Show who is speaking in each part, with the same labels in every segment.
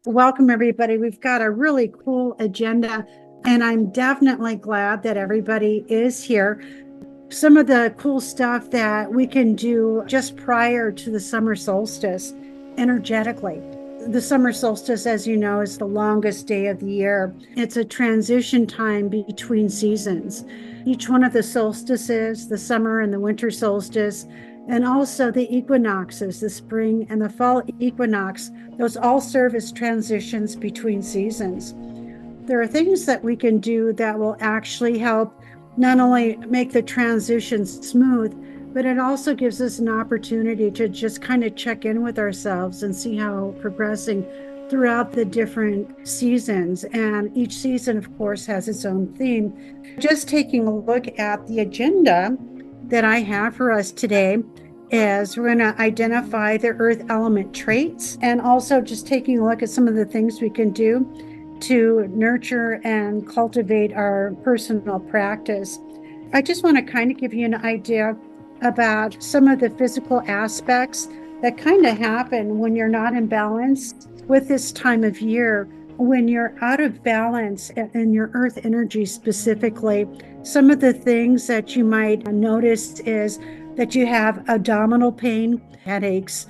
Speaker 1: Welcome, everybody. We've got a really cool agenda, and I'm definitely glad that everybody is here. Some of the cool stuff that we can do just prior to the summer solstice energetically. The summer solstice, as you know, is the longest day of the year. It's a transition time between seasons. Each one of the solstices, the summer and the winter solstice, and also the equinoxes, the spring and the fall equinox, those all serve as transitions between seasons. There are things that we can do that will actually help not only make the transition smooth, but it also gives us an opportunity to just kind of check in with ourselves and see how we're progressing throughout the different seasons. And each season, of course, has its own theme. Just taking a look at the agenda that I have for us today is we're going to identify the earth element traits and also just taking a look at some of the things we can do to nurture and cultivate our personal practice. I just want to kind of give you an idea about some of the physical aspects that kind of happen when you're not in balance with this time of year. When you're out of balance in your earth energy specifically, some of the things that you might notice is that you have abdominal pain, headaches,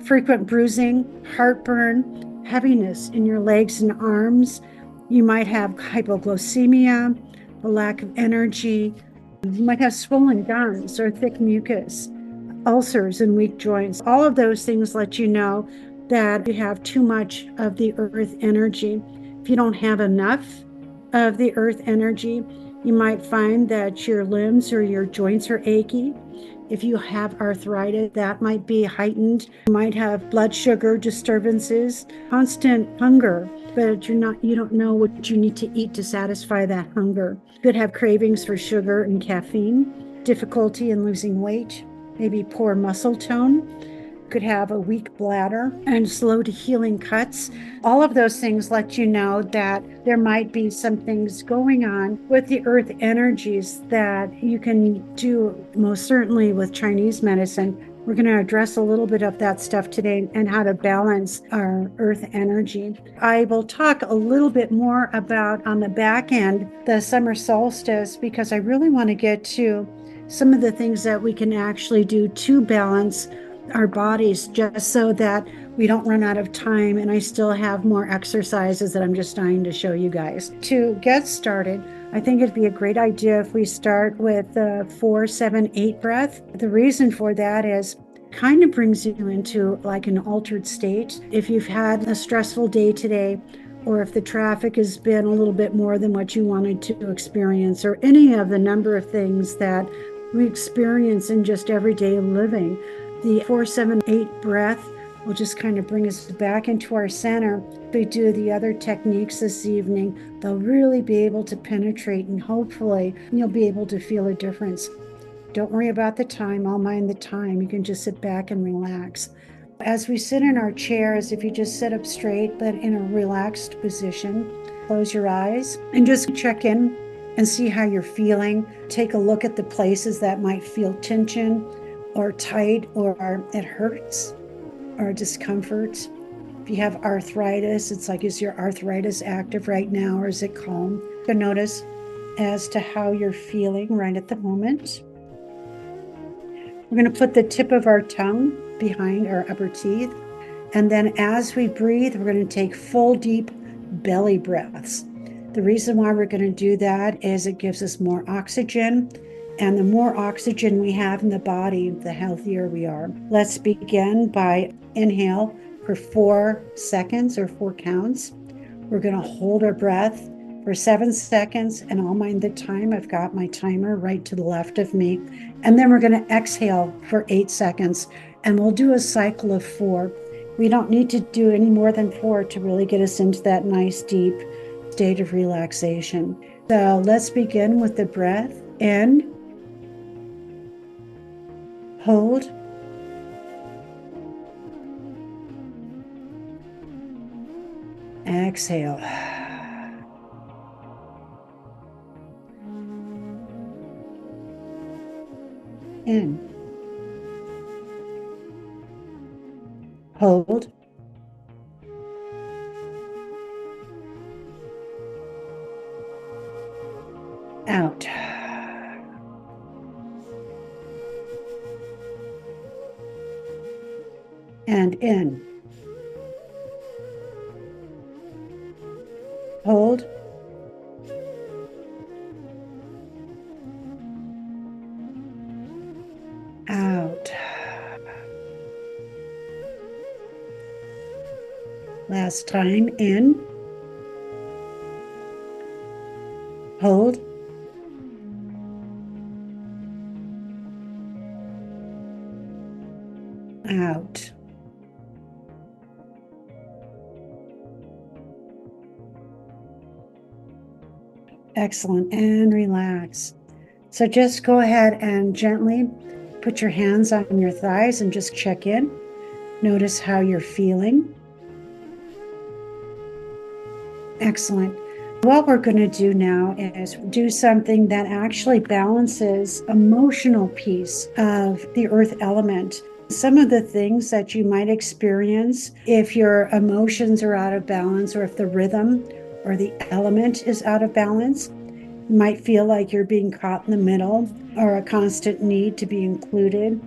Speaker 1: frequent bruising, heartburn, heaviness in your legs and arms. You might have hypoglycemia, a lack of energy. You might have swollen gums or thick mucus, ulcers and weak joints. All of those things let you know that you have too much of the earth energy. If you don't have enough of the earth energy, you might find that your limbs or your joints are achy. If you have arthritis, that might be heightened. You might have blood sugar disturbances, constant hunger, but you don't know what you need to eat to satisfy that hunger. You could have cravings for sugar and caffeine, difficulty in losing weight, maybe poor muscle tone, could have a weak bladder and slow to healing cuts. All of those things let you know that there might be some things going on with the earth energies that you can do most certainly with Chinese medicine. We're going to address a little bit of that stuff today and how to balance our earth energy. I will talk a little bit more about on the back end the summer solstice because I really want to get to some of the things that we can actually do to balance our bodies just so that we don't run out of time. And I still have more exercises that I'm just dying to show you guys. To get started, I think it'd be a great idea if we start with the 4-7-8 breath. The reason for that is kind of brings you into like an altered state. If you've had a stressful day today, or if the traffic has been a little bit more than what you wanted to experience, or any of the number of things that we experience in just everyday living, the 4-7-8 breath will just kind of bring us back into our center. If we do the other techniques this evening, they'll really be able to penetrate, and hopefully you'll be able to feel a difference. Don't worry about the time. I'll mind the time. You can just sit back and relax. As we sit in our chairs, if you just sit up straight but in a relaxed position, close your eyes and just check in and see how you're feeling. Take a look at the places that might feel tension or tight, or it hurts, or discomfort. If you have arthritis, it's like, is your arthritis active right now, or is it calm? You can notice as to how you're feeling right at the moment. We're going to put the tip of our tongue behind our upper teeth. And then as we breathe, we're going to take full, deep belly breaths. The reason why we're going to do that is it gives us more oxygen. And the more oxygen we have in the body, the healthier we are. Let's begin by inhale for 4 seconds or 4 counts. We're going to hold our breath for 7 seconds, and I'll mind the time. I've got my timer right to the left of me. And then we're going to exhale for 8 seconds, and we'll do a cycle of 4. We don't need to do any more than 4 to really get us into that nice, deep state of relaxation. So let's begin with the breath in. Hold. Exhale. In. Hold. out. And in. Hold. Out. Last time, in. Hold. Out. Excellent. And relax. So just go ahead and gently put your hands on your thighs and just check in. Notice how you're feeling. Excellent. What we're going to do now is do something that actually balances emotional piece of the earth element. Some of the things that you might experience if your emotions are out of balance, or if the rhythm or the element is out of balance, you might feel like you're being caught in the middle, or a constant need to be included.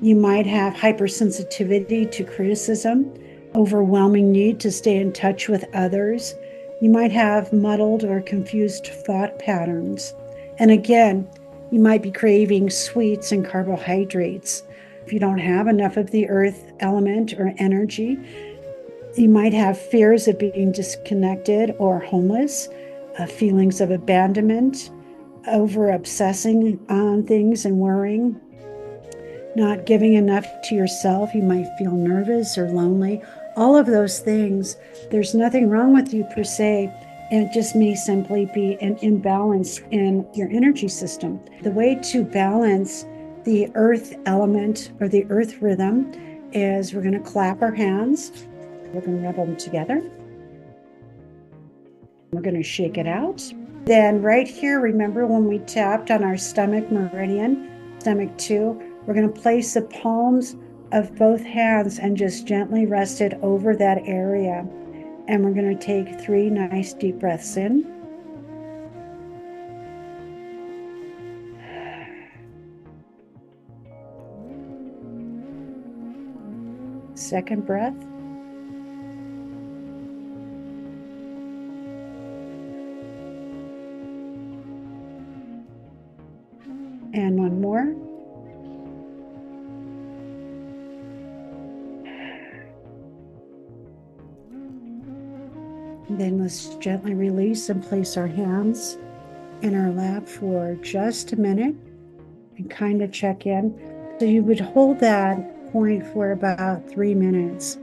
Speaker 1: You might have hypersensitivity to criticism, overwhelming need to stay in touch with others. You might have muddled or confused thought patterns. And again, you might be craving sweets and carbohydrates. If you don't have enough of the earth element or energy, you might have fears of being disconnected or homeless, feelings of abandonment, over obsessing on things and worrying, not giving enough to yourself. You might feel nervous or lonely. All of those things, there's nothing wrong with you per se. And it just may simply be an imbalance in your energy system. The way to balance the earth element or the earth rhythm is we're going to clap our hands. We're going to rub them together. We're going to shake it out. Then right here, remember when we tapped on our stomach meridian, stomach 2, we're going to place the palms of both hands and just gently rest it over that area. And we're going to take 3 nice deep breaths in. Second breath. And one more. Then let's gently release and place our hands in our lap for just a minute and kind of check in. So you would hold that point for about 3 minutes.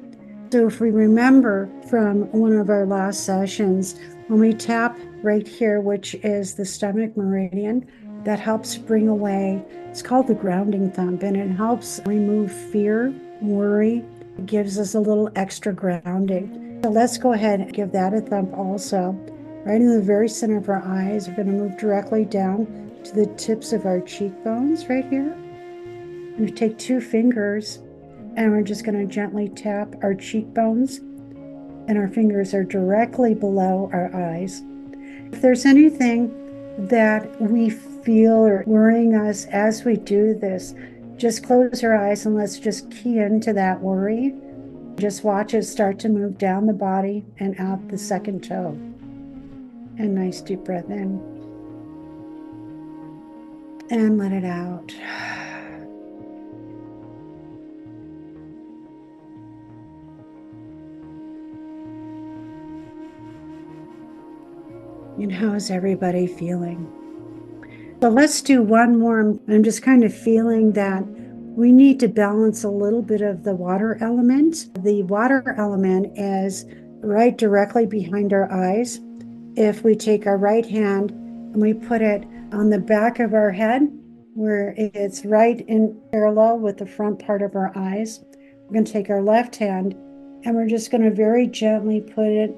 Speaker 1: So if we remember from one of our last sessions, when we tap right here, which is the stomach meridian, that helps bring away, it's called the grounding thump, and it helps remove fear, worry. It gives us a little extra grounding. So let's go ahead and give that a thump also. Right in the very center of our eyes, we're going to move directly down to the tips of our cheekbones right here. I'm going to take 2 fingers and we're just going to gently tap our cheekbones, and our fingers are directly below our eyes. If there's anything that we feel or worrying us as we do this, just close your eyes and let's just key into that worry. Just watch it start to move down the body and out the second toe. And nice deep breath in. And let it out. And how's everybody feeling? So let's do one more. I'm just kind of feeling that we need to balance a little bit of the water element. The water element is right directly behind our eyes. If we take our right hand and we put it on the back of our head, where it's right in parallel with the front part of our eyes, we're going to take our left hand and we're just going to very gently put it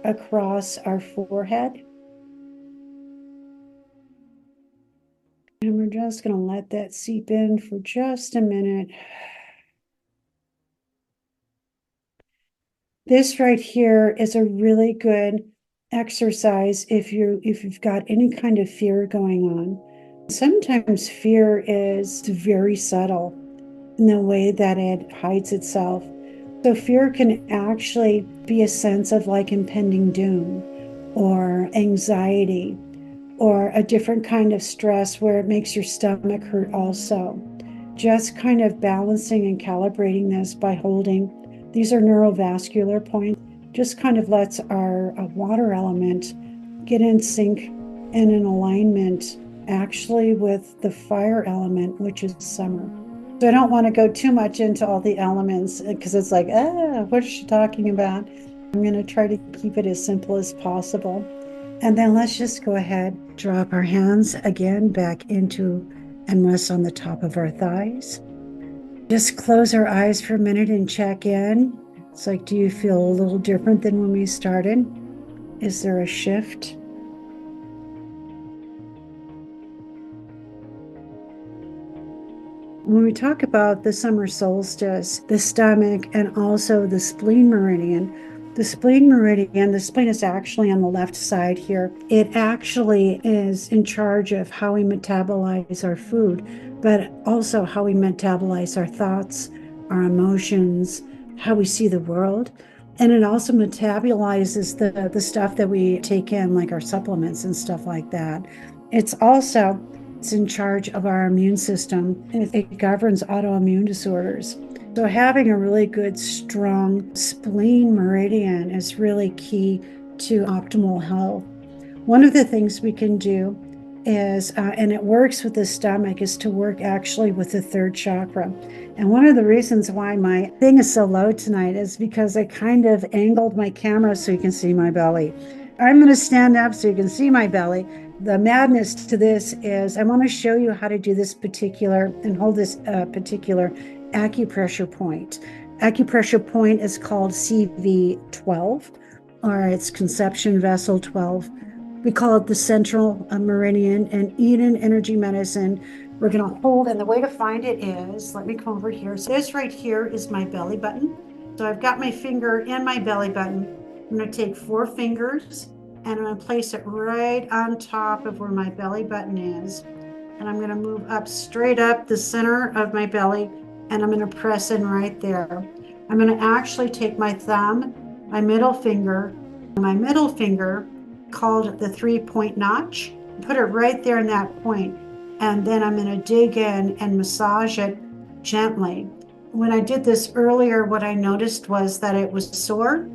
Speaker 1: across our forehead. And we're just going to let that seep in for just a minute. This right here is a really good exercise if you've got any kind of fear going on. Sometimes fear is very subtle in the way that it hides itself. So fear can actually be a sense of like impending doom or anxiety or a different kind of stress where it makes your stomach hurt also. Just kind of balancing and calibrating this by holding. These are neurovascular points. Just kind of lets our water element get in sync and in alignment actually with the fire element, which is summer. So I don't want to go too much into all the elements because it's like, what is she talking about? I'm going to try to keep it as simple as possible. And then let's just go ahead, drop our hands again back into and rest on the top of our thighs. Just close our eyes for a minute and check in. It's like, do you feel a little different than when we started? Is there a shift? When we talk about the summer solstice, the stomach, and also the spleen meridian, the spleen is actually on the left side here. It actually is in charge of how we metabolize our food, but also how we metabolize our thoughts, our emotions, how we see the world. And it also metabolizes the stuff that we take in, like our supplements and stuff like that. It's in charge of our immune system. It governs autoimmune disorders. So having a really good, strong spleen meridian is really key to optimal health. One of the things we can do is, and it works with the stomach, is to work actually with the third chakra. And one of the reasons why my thing is so low tonight is because I kind of angled my camera so you can see my belly. I'm going to stand up so you can see my belly. The madness to this is I want to show you how to do this particular and hold this particular acupressure point. Acupressure point is called CV12, or it's conception vessel 12. We call it the central meridian. And Eden energy medicine, we're going to hold, and the way to find it is, let me come over here. So this right here is my belly button. So I've got my finger in my belly button. I'm going to take 4 fingers and I'm going to place it right on top of where my belly button is. And I'm going to move up straight up the center of my belly, and I'm going to press in right there. I'm going to actually take my thumb, my middle finger, called the 3-point notch, put it right there in that point. And then I'm going to dig in and massage it gently. When I did this earlier, what I noticed was that it was sore.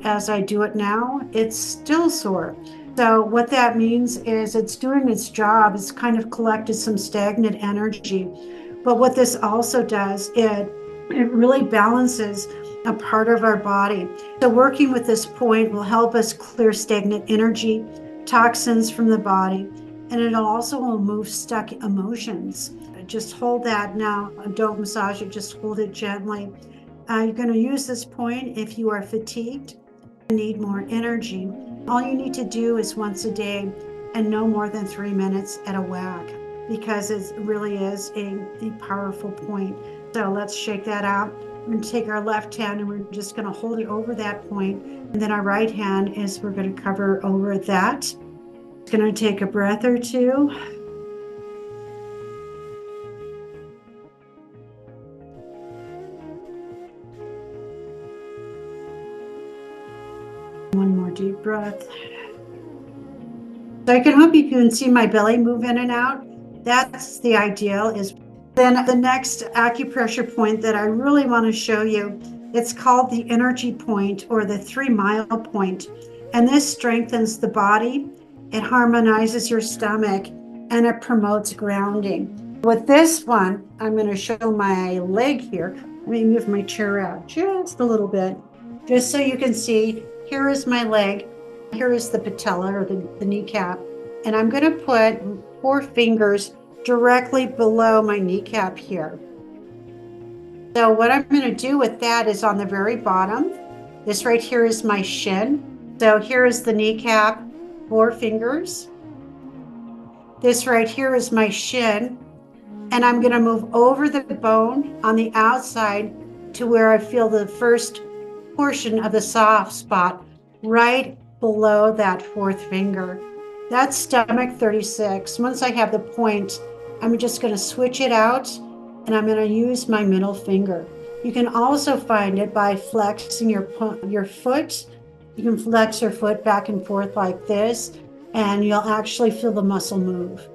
Speaker 1: As I do it now, it's still sore. So what that means is it's doing its job. It's kind of collected some stagnant energy. But what this also does, it really balances a part of our body. So working with this point will help us clear stagnant energy, toxins from the body, and it also will move stuck emotions. Just hold that now. Don't massage it, just hold it gently. You're going to use this point if you are fatigued, need more energy. All you need to do is once a day and no more than 3 minutes at a whack, because it really is a powerful point. So let's shake that out. We're going to take our left hand and we're just going to hold it over that point. And then our right hand we're going to cover over that. It's going to take a breath or two. One more deep breath. So I can hope you can see my belly move in and out. That's the ideal. Is then the next acupressure point that I really want to show you, it's called the energy point, or the 3-mile point. And this strengthens the body, it harmonizes your stomach, and it promotes grounding. With this one, I'm going to show my leg here. Let me move my chair out just a little bit, just so you can see. Here is my leg. Here is the patella, or the kneecap. And I'm going to put 4 fingers directly below my kneecap here. So what I'm going to do with that is on the very bottom, this right here is my shin. So here is the kneecap, 4 fingers. This right here is my shin. And I'm going to move over the bone on the outside to where I feel the first portion of the soft spot right below that fourth finger. That's stomach 36. Once I have the point, I'm just going to switch it out and I'm going to use my middle finger. You can also find it by flexing your foot. You can flex your foot back and forth like this, and you'll actually feel the muscle move.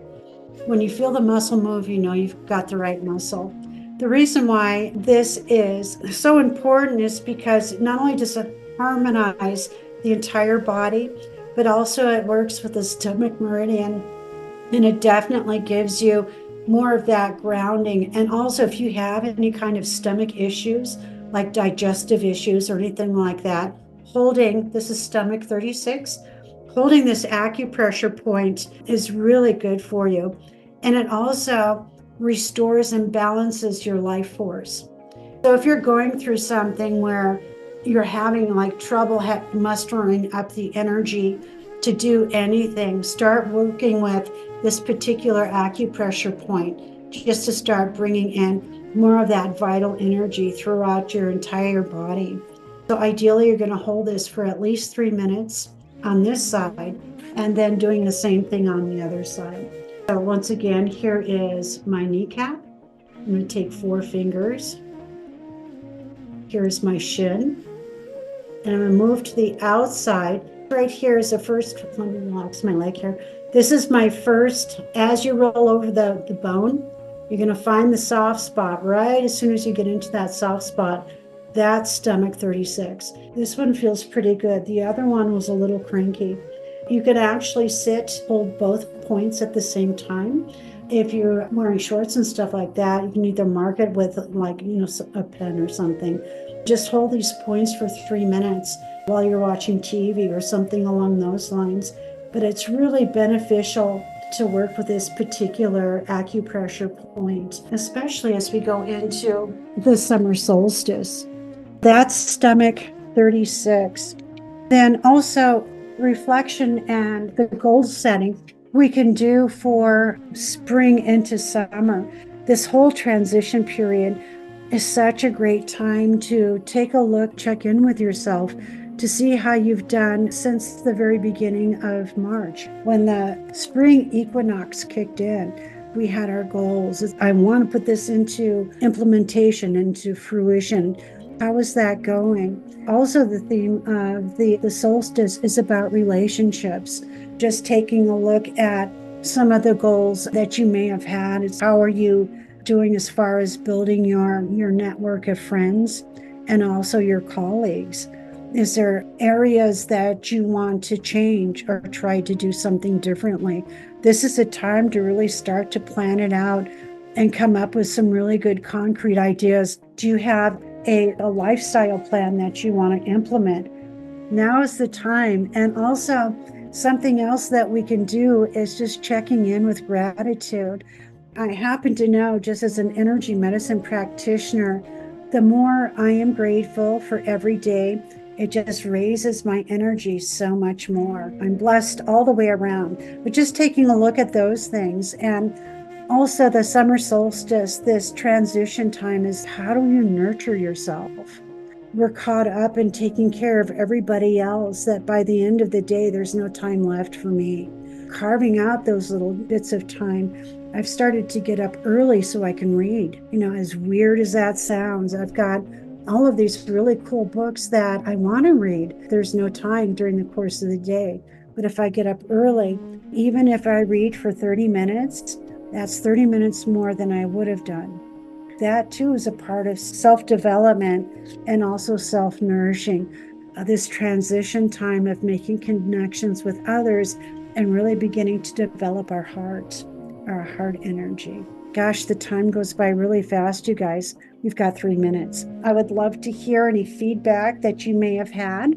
Speaker 1: When you feel the muscle move, you know you've got the right muscle. The reason why this is so important is because not only does it harmonize the entire body, but also it works with the stomach meridian, and it definitely gives you more of that grounding. And also, if you have any kind of stomach issues, like digestive issues or anything like that, this is stomach 36, holding this acupressure point is really good for you. And it also restores and balances your life force. So if you're going through something where you're having like trouble mustering up the energy to do anything, start working with this particular acupressure point just to start bringing in more of that vital energy throughout your entire body. So ideally, you're going to hold this for at least 3 minutes on this side, and then doing the same thing on the other side. So once again, here is my kneecap. I'm going to take 4 fingers. Here's my shin. And I'm going to move to the outside. Right here is the first, let me relax my leg here. This is my first, as you roll over the bone, you're going to find the soft spot right as soon as you get into that soft spot. That's stomach 36. This one feels pretty good. The other one was a little cranky. You could actually hold both points at the same time. If you're wearing shorts and stuff like that, you can either mark it with a pen or something. Just hold these points for 3 minutes while you're watching TV or something along those lines. But it's really beneficial to work with this particular acupressure point, especially as we go into the summer solstice. That's stomach 36. Then also reflection and the goal setting we can do for spring into summer. This whole transition period is such a great time to take a look, check in with yourself to see how you've done since the very beginning of March. When the spring equinox kicked in, we had our goals. I want to put this into implementation, into fruition. How is that going? Also, the theme of the solstice is about relationships. Just taking a look at some of the goals that you may have had. How are you doing as far as building your network of friends and also your colleagues? Is there areas that you want to change or try to do something differently? This is a time to really start to plan it out and come up with some really good concrete ideas. Do you have a lifestyle plan that you want to implement? Now is the time. And also, something else that we can do is just checking in with gratitude. I happen to know, just as an energy medicine practitioner, the more I am grateful for every day, it just raises my energy so much more. I'm blessed all the way around. But just taking a look at those things, and also the summer solstice, this transition time, is how do you nurture yourself? We're caught up in taking care of everybody else that by the end of the day, there's no time left for me. Carving out those little bits of time. I've started to get up early so I can read. As weird as that sounds, I've got all of these really cool books that I want to read. There's no time during the course of the day. But if I get up early, even if I read for 30 minutes, that's 30 minutes more than I would have done. That too is a part of self-development and also self-nourishing. This transition time of making connections with others and really beginning to develop our heart energy. Gosh, the time goes by really fast, you guys. We've got 3 minutes. I would love to hear any feedback that you may have had.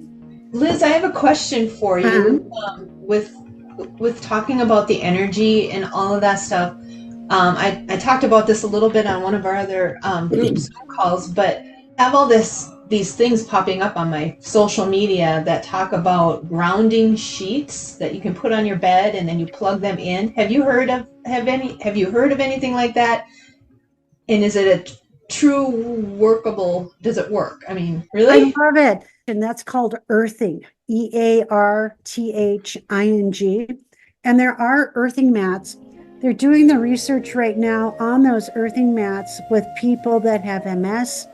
Speaker 2: Liz, I have a question for you. With talking about the energy and all of that stuff, I talked about this a little bit on one of our other groups calls, but I have all these things popping up on my social media that talk about grounding sheets that you can put on your bed and then you plug them in. Have you heard of anything like that? And is it a true workable? Does it work? I mean, really?
Speaker 1: I love it. and that's called earthing, EARTHING. And there are earthing mats. They're doing the research right now on those earthing mats with people that have MS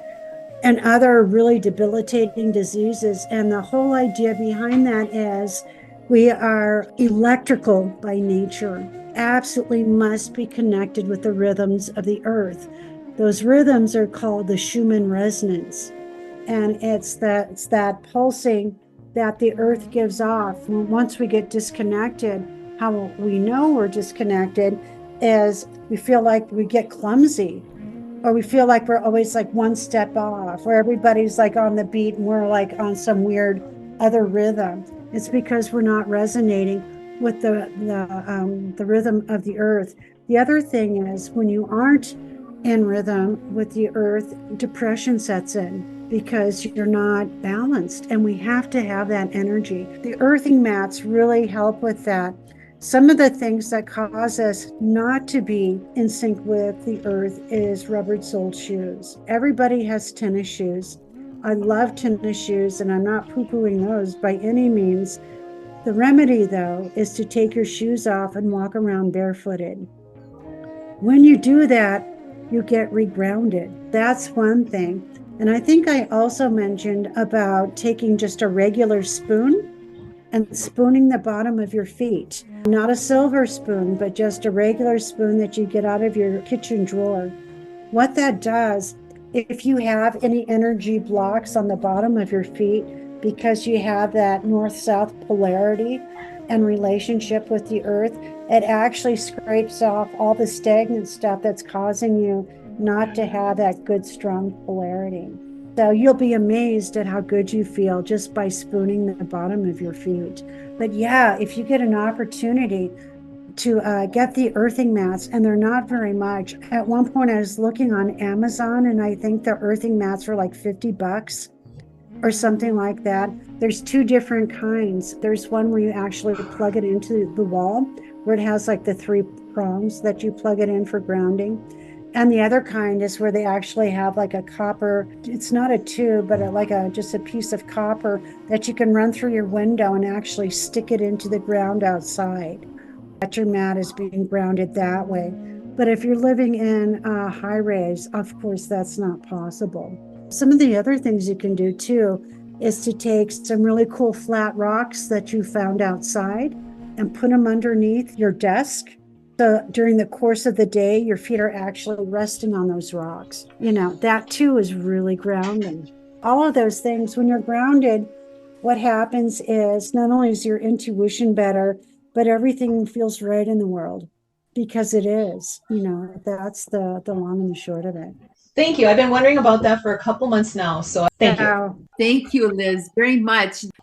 Speaker 1: and other really debilitating diseases. And the whole idea behind that is we are electrical by nature, absolutely must be connected with the rhythms of the earth. Those rhythms are called the Schumann resonance. And it's that pulsing that the earth gives off. Once we get disconnected, how we know we're disconnected is we feel like we get clumsy, or we feel like we're always like one step off, or everybody's like on the beat and we're like on some weird other rhythm. It's because we're not resonating with the rhythm of the earth. The other thing is when you aren't in rhythm with the earth, depression sets in because you're not balanced, and we have to have that energy. The earthing mats really help with that. Some of the things that cause us not to be in sync with the earth is rubber-soled shoes. Everybody has tennis shoes. I love tennis shoes, and I'm not poo-pooing those by any means. The remedy, though, is to take your shoes off and walk around barefooted. When you do that, you get regrounded. That's one thing. And I think I also mentioned about taking just a regular spoon and spooning the bottom of your feet. Not a silver spoon, but just a regular spoon that you get out of your kitchen drawer. What that does, if you have any energy blocks on the bottom of your feet because you have that north-south polarity and relationship with the earth, it actually scrapes off all the stagnant stuff that's causing you not to have that good, strong polarity. So you'll be amazed at how good you feel just by spooning the bottom of your feet. But yeah, if you get an opportunity to get the earthing mats, and they're not very much. At one point I was looking on Amazon, and I think the earthing mats were like $50 or something like that. There's two different kinds. There's one where you actually plug it into the wall, where it has like the 3 prongs that you plug it in for grounding. And the other kind is where they actually have like a copper, it's not a tube, but just a piece of copper that you can run through your window and actually stick it into the ground outside. That your mat is being grounded that way. But if you're living in high rise, of course, that's not possible. Some of the other things you can do too is to take some really cool flat rocks that you found outside and put them underneath your desk. So during the course of the day, your feet are actually resting on those rocks. That too is really grounding. All of those things, when you're grounded, what happens is not only is your intuition better, but everything feels right in the world, because it is. That's the long and the short of it.
Speaker 2: Thank you. I've been wondering about that for a couple months now. So thank you.
Speaker 1: Wow.
Speaker 3: Thank you, Lizz, very much.